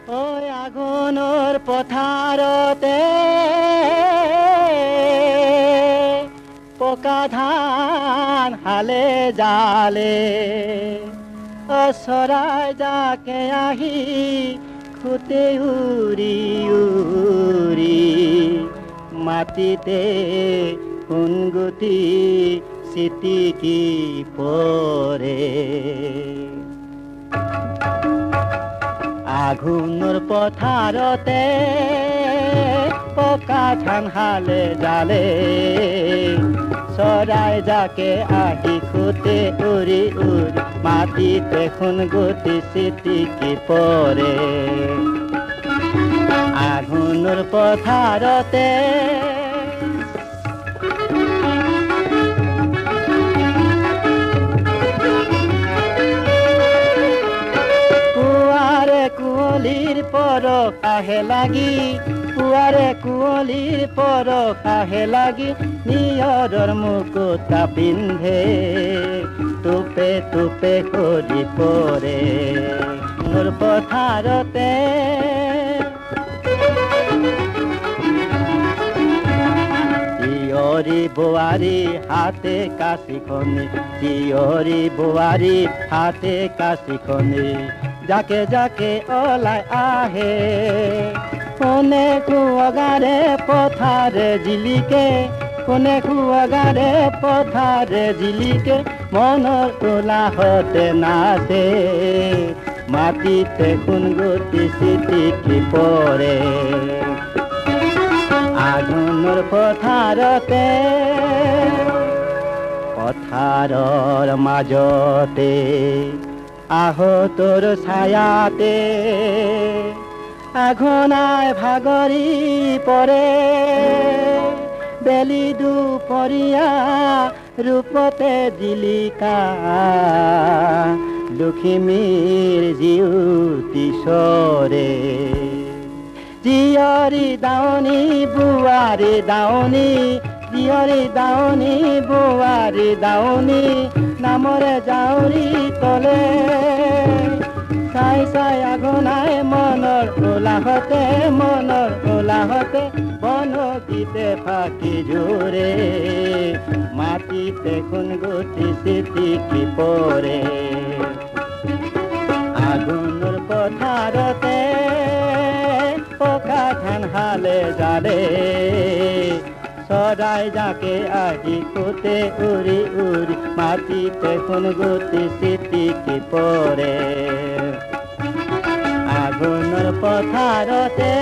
ওই আগুনৰ পথাৰতে পকা ধান হালে জালে চৰাই জাকে আহি খুতে উৰি উৰি মাটিতে সোণগুটি চিটিকি পৰে আঘোণৰ পথাৰতে পকা ধান হালে জালে চৰাই জাকে আহি খুতে উৰি উৰি মাটিতে সোণগুটি চিটিকি পৰে আঘোণৰ পথাৰতে কুঁৱলীৰ পৰশ আহে লাগি পুৱাৰে কুঁৱলীৰ পৰশ আহে লাগি নিয়ৰৰ মুকুতা পিন্ধে টোপে টোপে কৰি পৰে মোৰ পথাৰতে জীয়ৰী বোৱাৰী হাতে কাঁচিখনি জীয়ৰী বোৱাৰী হাতে কাঁচিখনি যাকে যাকে ওলাই আহে কোনে কুঁৱগাৰে পথাৰে জিলিকে কোনে কুঁৱগাৰে পথাৰে জিলিকে মনৰ উলাহতে নাচে মাটিতে সোণগুটি চিটিকি পৰে আঘোণৰ পথাৰতে পথাৰৰ মাজতে আহতৰ ছায়াতে আঘোণাই ভাগৰি পৰে বেলি দুপৰীয়া ৰূপতে জিলিকা লখিমীৰ জিউতি চৰে জীয়ৰী দাৱনী বোৱাৰী দাৱনী জীয়ৰী দাৱনী বোৱাৰী দাৱনী নামৰে জাউৰী তলে চাই চাই আঘোণাই মনৰ উলাহতে বনগীতে ফাঁকি জোৰে মাটিতে সোণগুটি চিটিকি পৰে আঘোণৰ পথাৰতে পকা ধান হালে জালে চৰাই জাকে আহি খুতে উৰি উৰি মাটিতে সোণগুটি চিটিকি পৰে আঘোণৰ পথাৰতে